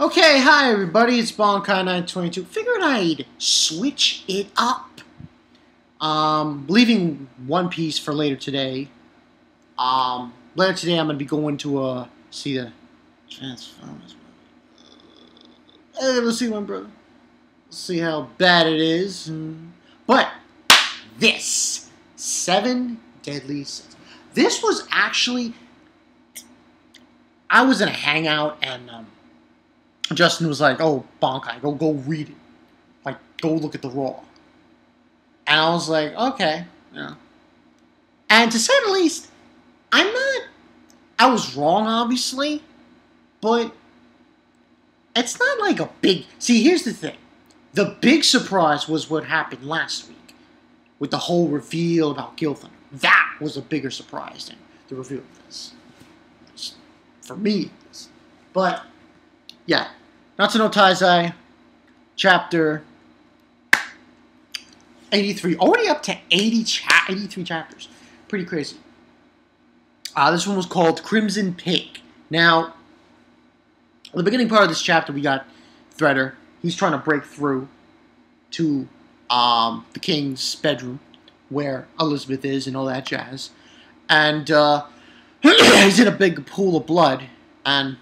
Okay, hi everybody, it's Bonkai922. Figured I'd switch it up. Leaving One Piece for later today. Later today I'm gonna be going to see the Transformers. Let's see one, brother. Let's see how bad it is. But this 7 Deadly Sins. This was actually. I was in a hangout and Justin was like, "Oh, Bonkai, go read it. Like, go look at the Raw." And I was like, "Okay, yeah." And to say the least, I was wrong, obviously, but it's not like a big. See, here's the thing: the big surprise was what happened last week with the whole reveal about Gilthan. That was a bigger surprise than the reveal of this. For me, but yeah, Nanatsu no Taizai, chapter 83, already up to 83 chapters, pretty crazy. This one was called Crimson Pig. Now, the beginning part of this chapter, we got Threader. He's trying to break through to the king's bedroom, where Elizabeth is and all that jazz, and he's in a big pool of blood, and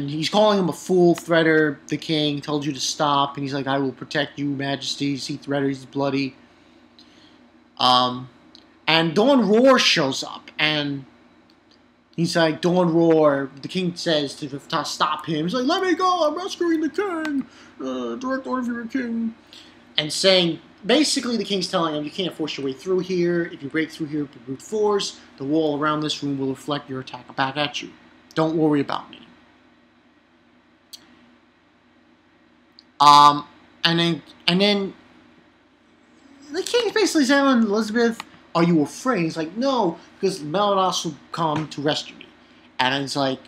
he's calling him a fool. Threader, the king, told you to stop, and he's like, "I will protect you, Majesty." See Threader, he's bloody. And Dawn Roar shows up, and he's like, "Dawn Roar." The king says to stop him. He's like, "Let me go! I'm rescuing the king. Direct order for your king." And saying, basically, the king's telling him, "You can't force your way through here. If you break through here with brute force, the wall around this room will reflect your attack back at you. Don't worry about me." And then the king's basically saying, "Elizabeth, are you afraid?" He's like, "No, because Merlin will come to rescue me." And it's like,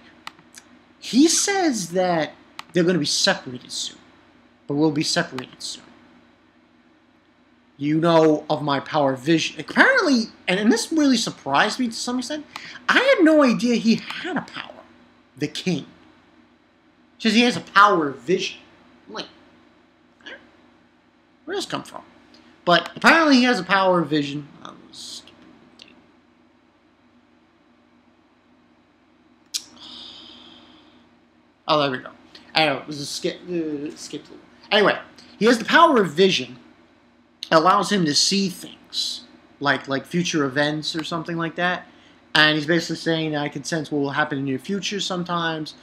he says that they're going to be separated soon, but we'll be separated soon. You know of my power of vision. Apparently, and this really surprised me to some extent, I had no idea he had a power. The king. Says he has a power of vision. I'm like, where does this come from? But apparently he has a power of vision. Oh, there we go. I don't know, it was a skip. Anyway, he has the power of vision. It allows him to see things, like future events or something like that. And he's basically saying, "I can sense what will happen in your future sometimes.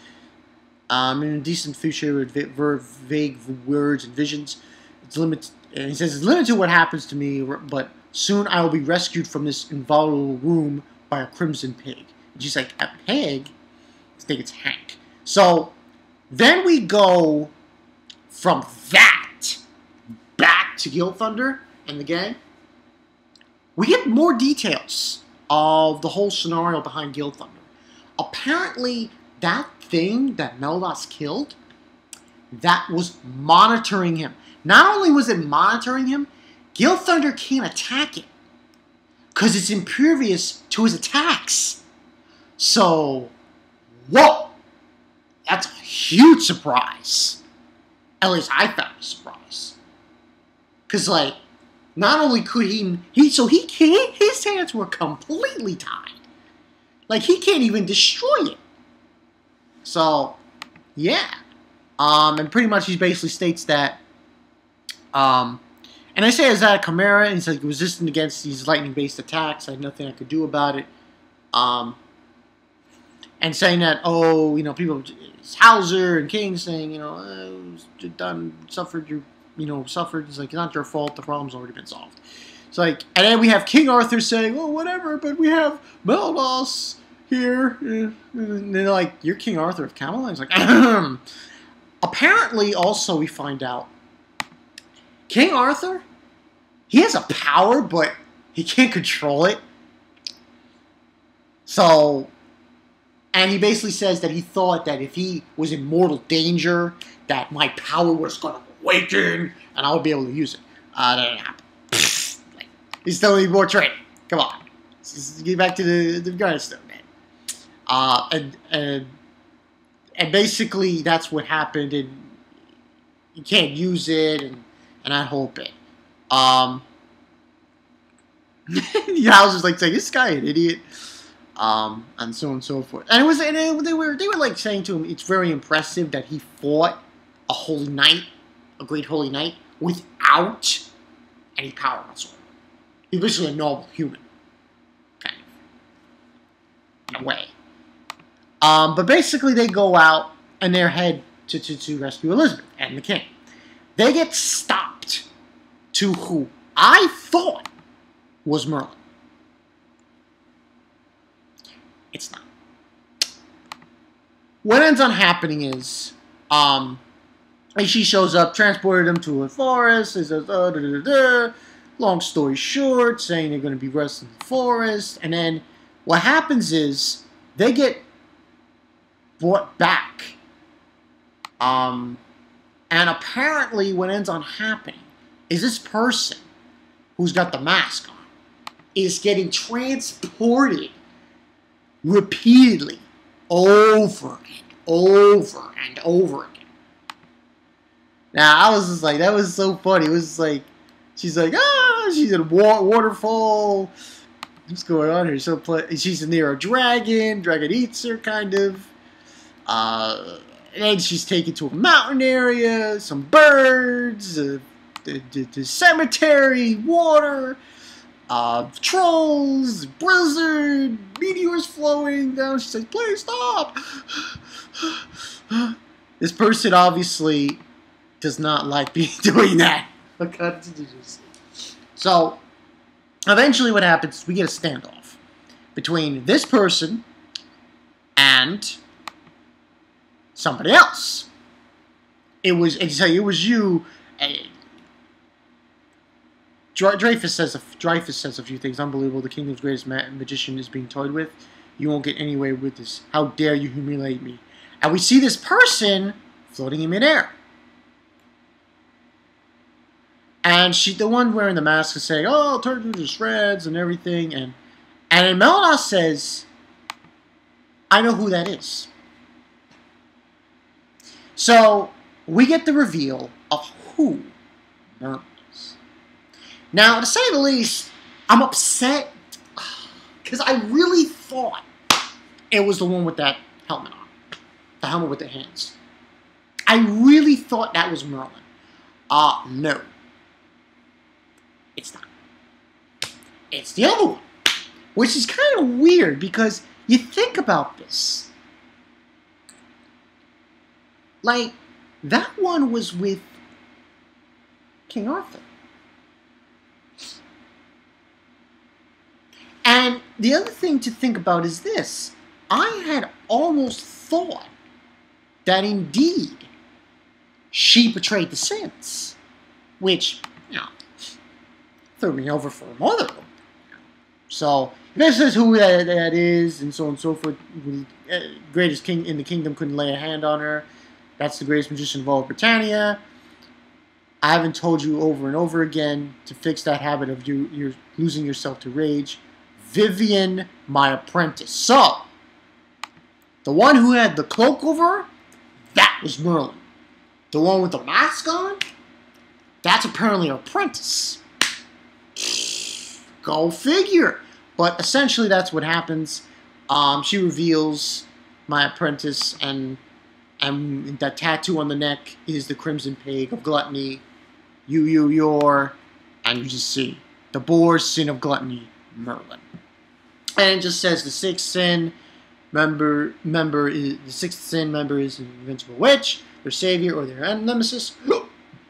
In a decent future with vague words and visions. It's limited." And he says, "It's limited to what happens to me, but soon I will be rescued from this inviolable room by a crimson pig." And she's like, "A pig?" I think it's Hank. So then we go from that back to Guild Thunder and the gang. We get more details of the whole scenario behind Guild Thunder. Apparently, that thing that Meldos killed, that was monitoring him. Not only was it monitoring him, Guild Thunder can't attack it because it's impervious to his attacks. So, whoa! That's a huge surprise. At least I found a surprise. Because, like, not only could he can't, his hands were completely tied. Like, he can't even destroy it. So, yeah. And pretty much he basically states that, and I say, "Is that a chimera?" And he's like, "Resistant against these lightning-based attacks. I had nothing I could do about it." And saying that, "Oh, you know, people, it's Hauser and King saying, suffered. It's like, it's not your fault. The problem's already been solved." It's like, and then we have King Arthur saying, "Oh, whatever, but we have Meldos here." And they're like, "You're King Arthur of Camelot?" He's like, ahem. Apparently, also, we find out King Arthur, he has a power, but he can't control it. So, and he basically says that he thought that if he was in mortal danger, that my power was going to awaken, and I would be able to use it. That didn't happen. He still needs more training. Come on. Let's get back to the Grindstone, man. And basically that's what happened, and you can't use it, and that whole bit. Yeah, I was just like saying, this guy an idiot, and so on and so forth. And they were like saying to him, it's very impressive that he fought a holy knight, a great holy knight, without any power whatsoever. He's basically a normal human, kind of, in a way. But basically, they go out and they head to rescue Elizabeth and the king. They get stopped to who I thought was Merlin. It's not. What ends on happening is, she shows up, transported him to a forest. He says, long story short, saying they're going to be resting in the forest. And then what happens is they get brought back. And apparently what ends on happening is this person who's got the mask on is getting transported repeatedly over and over again. Now, I was just like, that was so funny. It was just like, she's like, she's in a waterfall. What's going on here? She's near a dragon. Dragon eats her, kind of. And then she's taken to a mountain area, some birds, the cemetery, water, trolls, blizzard, meteors flowing down. She says, please stop. This person obviously does not like doing that. So, eventually what happens is we get a standoff between this person and somebody else. It was you. Dreyfus says a few things. Unbelievable. The kingdom's greatest magician is being toyed with. You won't get anywhere with this. How dare you humiliate me? And we see this person floating in midair. And the one wearing the mask is saying, I'll turn you to shreds and everything. And then Melina says, I know who that is. So, we get the reveal of who Merlin is. Now, to say the least, I'm upset because I really thought it was the one with that helmet on. The helmet with the hands. I really thought that was Merlin. No. It's not. It's the other one. Which is kind of weird because you think about this. Like, that one was with King Arthur. And the other thing to think about is this. I had almost thought that indeed she betrayed the sins. Which, threw me over for a mother. So, this is who that is, and so on and so forth. Greatest king in the kingdom couldn't lay a hand on her. That's the greatest magician of all Britannia. I haven't told you over and over again to fix that habit of you're losing yourself to rage. Vivian, my apprentice. So, the one who had the cloak over her, that was Merlin. The one with the mask on, that's apparently her apprentice. Go figure. But essentially, that's what happens. She reveals my apprentice, and that tattoo on the neck is the Crimson Plague of Gluttony. Your, and you just see the boar sin of gluttony, Merlin. And it just says the sixth sin member is the sixth sin member is an invincible witch, their savior or their nemesis.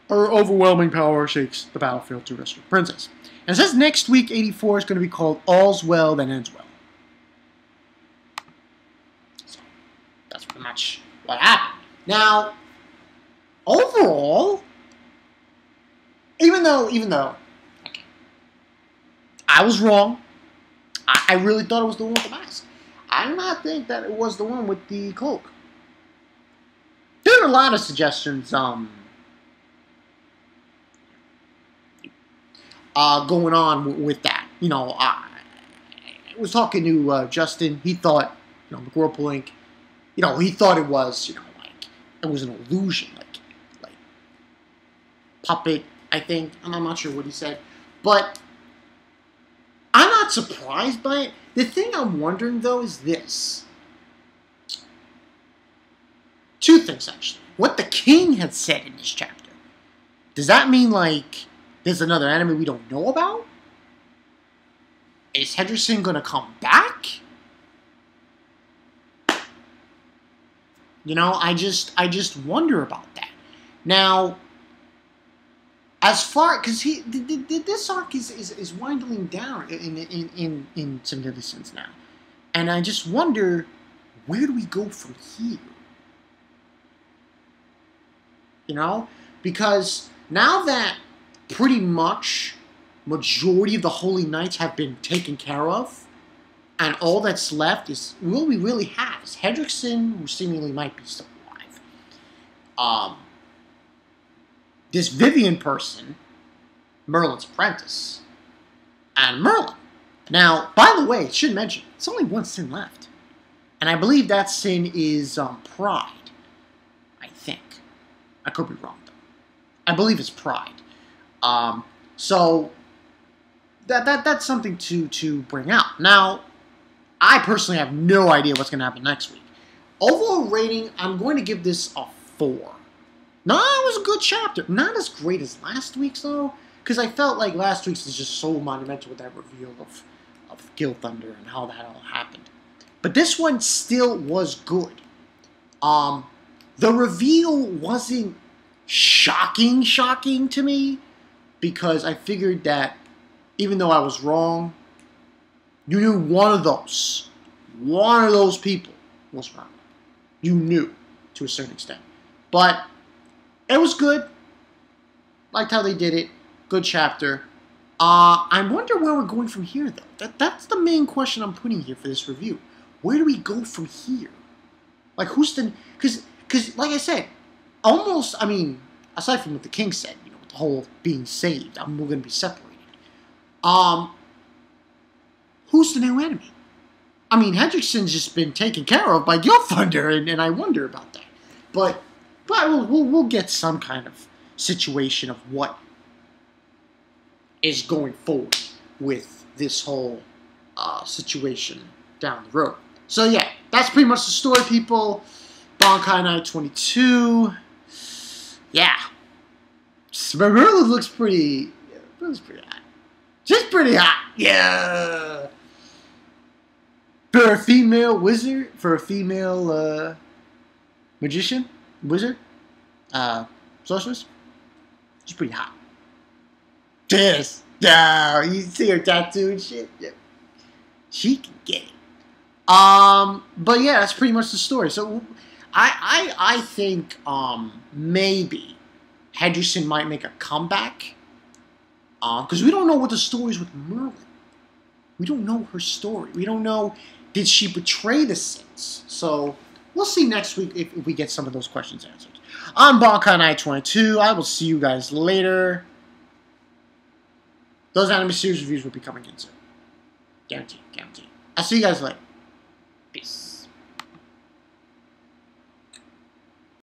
Her overwhelming power shakes the battlefield to rescue the princess. And it says next week, 84, is going to be called All's Well That Ends Well. So, that's pretty much what happened. Now, overall, even though, okay, I was wrong. I really thought it was the one with the mask. I did not think that it was the one with the cloak. There were a lot of suggestions, going on with that. I was talking to Justin. He thought McWhirple, he thought it was, like, it was an illusion, like puppet, I think. I'm not sure what he said. But I'm not surprised by it. The thing I'm wondering, though, is this. Two things, actually. What the king had said in this chapter. Does that mean, like, there's another enemy we don't know about? Is Hendrickson going to come back? I just wonder about that. Now, as far, because this arc is winding down in some sense now, and I just wonder, where do we go from here? Because now that pretty much majority of the Holy Knights have been taken care of, and all that's left is what we really have is Hendrickson, who seemingly might be still alive. This Vivian person, Merlin's apprentice, and Merlin. Now, by the way, I should mention, it's only one sin left. And I believe that sin is pride. I think. I could be wrong, though. I believe it's pride. So, that's something to bring out. Now, I personally have no idea what's going to happen next week. Overall rating, I'm going to give this a 4. No, it was a good chapter. Not as great as last week's, though, because I felt like last week's is just so monumental with that reveal of Gil Thunder and how that all happened. But this one still was good. The reveal wasn't shocking to me, because I figured that even though I was wrong, you knew one of those people was wrong. You knew to a certain extent. But it was good. Liked how they did it. Good chapter. I wonder where we're going from here, though. That's the main question I'm putting here for this review. Where do we go from here? Like, who's the... Because, like I said, almost, aside from what the king said, with the whole being saved, we're going to be separated. Who's the new enemy? Hendrickson's just been taken care of by Gil Thunder, and I wonder about that. But we'll get some kind of situation of what is going forward with this whole situation down the road. So yeah, that's pretty much the story, people. Bankai Night 22. Yeah. Merlin looks pretty hot. Just pretty hot. Yeah. For a female wizard, for a female magician, wizard, sorceress, she's pretty hot. Yes. No, you see her tattoo and shit? Yeah. She can get it. But yeah, that's pretty much the story. So I think maybe Hendrickson might make a comeback. Because we don't know what the story is with Merlin. We don't know her story. We don't know, did she betray the Sins? So we'll see next week if we get some of those questions answered. I'm Bankai Night 22. I will see you guys later. Those anime series reviews will be coming in soon. Guaranteed. I'll see you guys later. Peace.